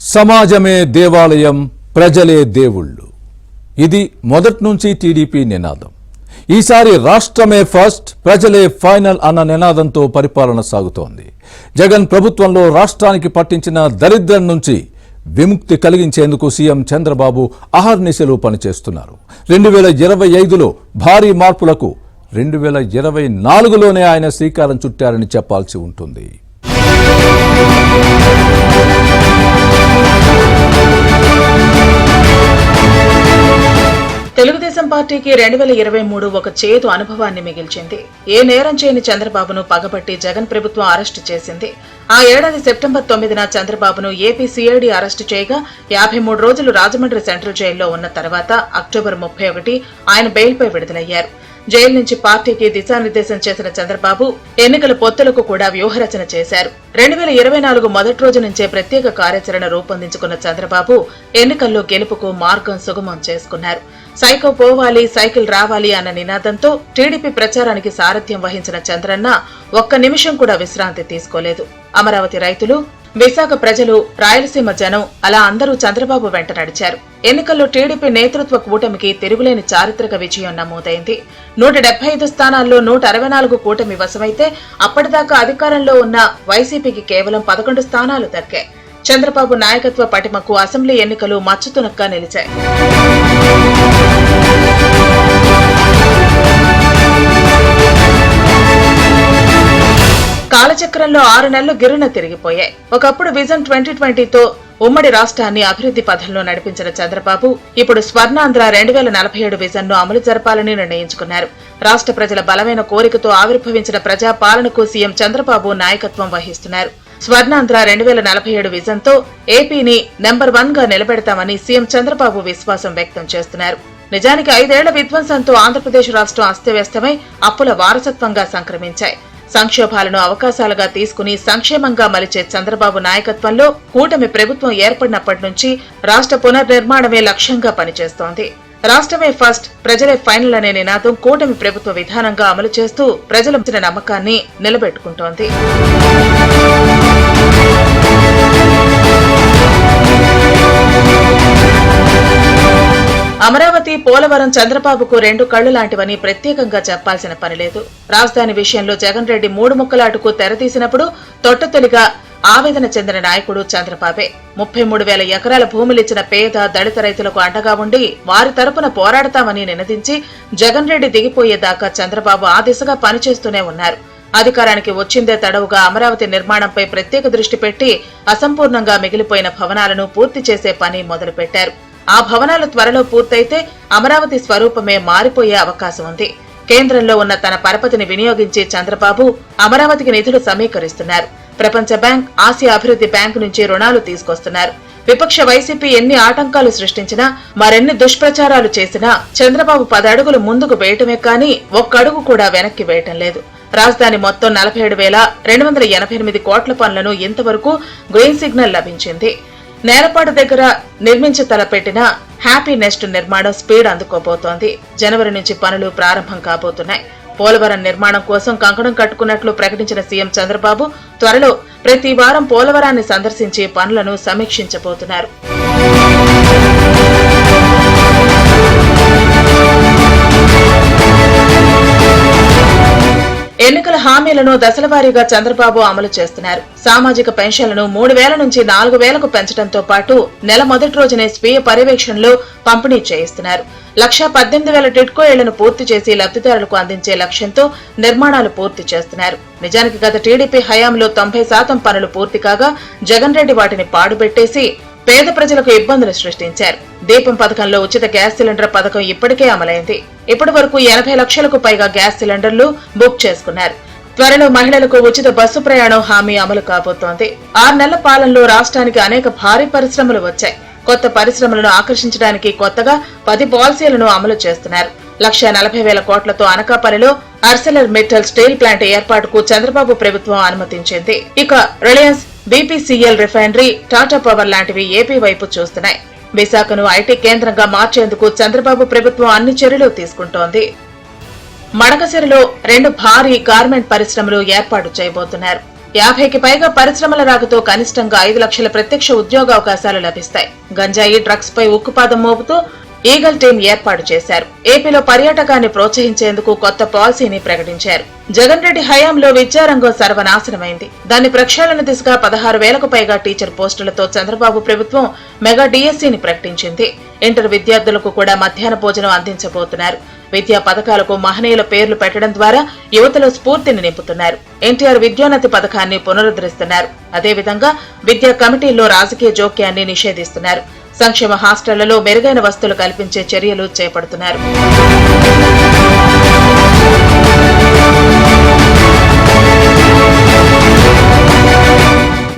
సమాజమే దేవాలయం, ప్రజలే దేవుళ్ళు. ఇది మొదటి నుంచి టీడీపీ నినాదం. ఈసారి రాష్ట్రమే ఫస్ట్, ప్రజలే ఫైనల్ అన్న నినాదంతో పరిపాలన సాగుతోంది. జగన్ ప్రభుత్వంలో రాష్ట్రానికి పట్టించిన దరిద్రం నుంచి విముక్తి కలిగించేందుకు సీఎం చంద్రబాబు అహర్నిశలు పనిచేస్తున్నారు. 2025లో భారీ మార్పులకు 2024లోనే ఆయన శ్రీకారం చుట్టారని చెప్పాల్సి ఉంటుంది. తెలుగుదేశం పార్టీకి 2023 ఒక చేదు అనుభవాన్ని మిగిల్చింది. ఏ నేరం చేయని చంద్రబాబును పగబట్టి జగన్ ప్రభుత్వం అరెస్టు చేసింది. ఆ ఏడాది సెప్టెంబర్ 9న చంద్రబాబును ఏపీ సిఐడి అరెస్టు చేయగా 53 రోజులు రాజమండ్రి సెంట్రల్ జైల్లో ఉన్న తర్వాత అక్టోబర్ 31 ఆయన బెయిల్పై విడుదలయ్యారు. జైలు నుంచి పార్టీకి దిశానిర్దేశం చేసిన చంద్రబాబు ఎన్నికల పొత్తులకు కూడా వ్యూహరచన చేశారు. 2024 మొదటి రోజు నుంచే ప్రత్యేక కార్యాచరణ రూపొందించుకున్న చంద్రబాబు ఎన్నికల్లో గెలుపుకు మార్గం సుగమం చేసుకున్నారు. సైకో పోవాలి, సైకిల్ రావాలి అన్న నినాదంతో టీడీపీ ప్రచారానికి సారథ్యం వహించిన చంద్రన్న ఒక్క నిమిషం కూడా విశ్రాంతి తీసుకోలేదు. అమరావతి రైతులు, విశాఖ ప్రజలు, రాయలసీమ జనం అలా అందరూ చంద్రబాబు వెంట నడిచారు. ఎన్నికల్లో టీడీపీ నేతృత్వ కూటమికి తిరుగులేని చారిత్రక విజయం నమోదైంది. 175 స్థానాల్లో 164 కూటమి వశమైతే అప్పటిదాకా అధికారంలో ఉన్న వైసీపీకి కేవలం 11 స్థానాలు దక్కాయి. చంద్రబాబు నాయకత్వ పటిమకు అసెంబ్లీ ఎన్నికలు మచ్చుతునక్కా నిలిచాయి. కాలచక్రంలో 6 నెలలు గిరున తిరిగిపోయాయి. ఒకప్పుడు విజన్ 2020తో ఉమ్మడి రాష్ట్రాన్ని అభివృద్ధి పథంలో నడిపించిన చంద్రబాబు ఇప్పుడు స్వర్ణాంధ్ర 2047 విజన్ ను అమలు జరపాలని నిర్ణయించుకున్నారు. రాష్ట్ర ప్రజల బలమైన కోరికతో ఆవిర్భవించిన ప్రజా పాలనకు సీఎం చంద్రబాబు నాయకత్వం వహిస్తున్నారు. స్వర్ణాంధ్ర 2047 విజన్ తో ఏపీని నెంబర్ 1 గా నిలబెడతామని సీఎం చంద్రబాబు విశ్వాసం వ్యక్తం చేస్తున్నారు. నిజానికి 5 ఏళ్ల విధ్వంసంతో ఆంధ్రప్రదేశ్ రాష్ట్రం అస్తవ్యస్తమై అప్పుల వారసత్వంగా సంక్రమించాయి. సంక్షోభాలను అవకాశాలుగా తీసుకుని సంక్షేమంగా మలిచే చంద్రబాబు నాయకత్వంలో కూటమి ప్రభుత్వం ఏర్పడినప్పటి నుంచి రాష్ట్ర పునర్నిర్మాణమే లక్ష్యంగా పనిచేస్తోంది. రాష్ట్రమే ఫస్ట్, ప్రజలే ఫైనల్ అనే నినాదం కూటమి ప్రభుత్వ విధానంగా అమలు చేస్తూ ప్రజల నమ్మకాన్ని నిలబెట్టుకుంటోంది. అమరావతి, పోలవరం చంద్రబాబుకు 2 కళ్లు లాంటివని ప్రత్యేకంగా చెప్పాల్సిన పనిలేదు. రాజధాని విషయంలో జగన్ రెడ్డి 3 ముక్కలాటకు తెరతీసినప్పుడు తొట్టతొలిగా ఆవేదన చెందిన నాయకుడు చంద్రబాబే. 33,000 ఎకరాల భూములిచ్చిన పేద, దళిత రైతులకు అండగా ఉండి వారి తరపున పోరాడతామని నినదించి జగన్ రెడ్డి దిగిపోయేదాకా చంద్రబాబు ఆ దిశగా పనిచేస్తూనే ఉన్నారు. అధికారానికి వచ్చిందే తడవుగా అమరావతి నిర్మాణంపై ప్రత్యేక దృష్టి పెట్టి అసంపూర్ణంగా మిగిలిపోయిన భవనాలను పూర్తి చేసే పని మొదలుపెట్టారు. ఆ భవనాలు త్వరలో పూర్తయితే అమరావతి స్వరూపమే మారిపోయే అవకాశం ఉంది. కేంద్రంలో ఉన్న తన పరపతిని వినియోగించి చంద్రబాబు అమరావతికి నిధులు సమీకరిస్తున్నారు. ప్రపంచ బ్యాంక్, ఆసియా అభివృద్ధి బ్యాంకు నుంచి రుణాలు తీసుకొస్తున్నారు. విపక్ష వైసీపీ ఎన్ని ఆటంకాలు సృష్టించినా, మరెన్ని దుష్ప్రచారాలు చేసినా చంద్రబాబు 10 అడుగులు ముందుకు వేయటమే కానీ ఒక్క అడుగు కూడా వెనక్కి వేయటం లేదు. రాజధాని మొత్తం 47,288 కోట్ల పనులను ఇంతవరకు గ్రీన్ సిగ్నల్ లభించింది. నేలపాడు దగ్గర నిర్మించి తలపెట్టిన హ్యాపీ నెస్ట్ నిర్మాణం స్పీడ్ అందుకోబోతోంది. జనవరి నుంచి పనులు ప్రారంభం కాబోతున్నాయి. పోలవరం నిర్మాణం కోసం కంకణం కట్టుకున్నట్లు ప్రకటించిన సీఎం చంద్రబాబు త్వరలో ప్రతి వారం పోలవరాన్ని సందర్శించి పనులను సమీక్షించబోతున్నారు. ఎన్నికల హామీలను దశలవారీగా చంద్రబాబు అమలు చేస్తున్నారు. సామాజిక పెన్షన్లను 3,000 నుంచి 4,000కు పెంచడంతో పాటు నెల మొదటి రోజునే స్వీయ పర్యవేక్షణలో పంపిణీ చేయిస్తున్నారు. 1,18,000 టిడ్కో ఇళ్లను పూర్తి చేసి లబ్ధిదారులకు అందించే లక్ష్యంతో నిర్మాణాలు పూర్తి చేస్తున్నారు. నిజానికి గత టీడీపీ హయాంలో 90% పనులు పూర్తి కాగా జగన్ రెడ్డి వాటిని పాడుపెట్టేసి పేద ప్రజలకు ఇబ్బందులు సృష్టించారు. దీపం పథకంలో ఉచిత గ్యాస్ సిలిండర్ పథకం ఇప్పటికే అమలైంది. ఇప్పటి వరకు 80 లక్షలకు పైగా గ్యాస్ సిలిండర్లు బుక్ చేసుకున్నారు. త్వరలో మహిళలకు ఉచిత బస్సు ప్రయాణం హామీ అమలు కాబోతోంది. 6 నెలల పాలనలో రాష్ట్రానికి అనేక భారీ పరిశ్రమలు వచ్చాయి. కొత్త పరిశ్రమలను ఆకర్షించడానికి కొత్తగా 10 పాలసీలను అమలు చేస్తున్నారు. 1,40,000 కోట్లతో అనకాపల్లిలో ఆర్సెలర్ మిట్టల్ స్టీల్ ప్లాంట్ ఏర్పాటుకు చంద్రబాబు ప్రభుత్వం అనుమతించింది. ఇక Reliance, BPCL refinery, Tata power లాంటివి ఏపీ వైపు చూస్తున్నాయి. విశాఖను ఐటీ కేంద్రంగా మార్చేందుకు చంద్రబాబు ప్రభుత్వం అన్ని చర్యలు తీసుకుంటోంది. మడకసిరలో 2 భారీ గార్మెంట్ పరిశ్రమలు ఏర్పాటు చేయబోతున్నారు. 50కి పైగా పరిశ్రమల రాకతో కనిష్టంగా 5 లక్షల ప్రత్యక్ష ఉద్యోగావకాశాలు లభిస్తాయి. గంజాయి, డ్రగ్స్ పై ఉక్కుపాదం మోపుతూ ఈగల్ టీం ఏర్పాటు చేశారు. ఏపీలో పర్యాటకాన్ని ప్రోత్సహించేందుకు కొత్త పాలసీని ప్రకటించారు. జగన్ రెడ్డి హయాంలో విద్యారంగం సర్వనాశనమైంది. దాన్ని ప్రక్షాళన దిశగా 16,000కు పైగా టీచర్ పోస్టులతో చంద్రబాబు ప్రభుత్వం మెగా డిఎస్సీని ప్రకటించింది. ఇంటర్ విద్యార్థులకు కూడా మధ్యాహ్న భోజనం అందించబోతున్నారు. విద్యా పథకాలకు మహనీయుల పేర్లు పెట్టడం ద్వారా యువతలో స్ఫూర్తిని నింపుతున్నారు. ఎన్టీఆర్ విద్యోన్నతి పథకాన్ని పునరుద్ధరిస్తున్నారు. అదేవిధంగా విద్యా కమిటీల్లో రాజకీయ జోక్యాన్ని నిషేధిస్తున్నారు. సంక్షేమ హాస్టళ్లలో మెరుగైన వసతులు కల్పించే చర్యలు చేపడుతున్నారు.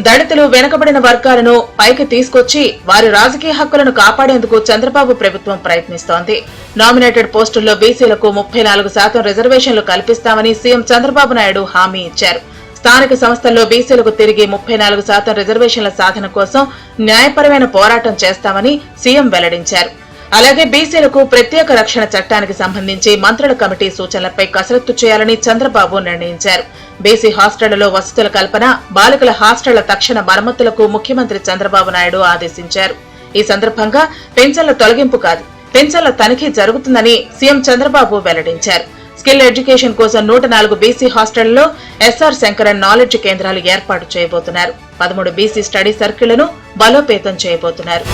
దళితులు, వెనుకబడిన వర్గాలను పైకి తీసుకొచ్చి వారి రాజకీయ హక్కులను కాపాడేందుకు చంద్రబాబు ప్రభుత్వం ప్రయత్నిస్తోంది. నామినేటెడ్ పోస్టుల్లో బీసీలకు 34% రిజర్వేషన్లు కల్పిస్తామని సీఎం చంద్రబాబు నాయుడు హామీ ఇచ్చారు. స్థానిక సంస్థల్లో బీసీలకు తిరిగి 34% రిజర్వేషన్ల సాధన కోసం న్యాయపరమైన పోరాటం చేస్తామని సీఎం వెల్లడించారు. అలాగే బీసీలకు ప్రత్యేక రక్షణ చట్టానికి సంబంధించి మంత్రుల కమిటీ సూచనలపై కసరత్తు చేయాలని చంద్రబాబు నిర్ణయించారు. బీసీ హాస్టళ్లలో వసతుల కల్పన, బాలికల హాస్టళ్ల తక్షణ మరమ్మతులకు ముఖ్యమంత్రి చంద్రబాబు నాయుడు ఆదేశించారు. ఈ సందర్భంగా పెన్షన్ల తొలగింపు కాదు, పెన్షన్ల తనిఖీ జరుగుతుందని సీఎం చంద్రబాబు వెల్లడించారు. స్కిల్ ఎడ్యుకేషన్ కోసం 104 బీసీ హాస్టళ్లలో ఎస్ఆర్ శంకరన్ నాలెడ్జ్ కేంద్రాలు ఏర్పాటు చేయబోతున్నారు. 13 బీసీ స్టడీ సర్కిళ్లను బలోపేతం చేయబోతున్నారు.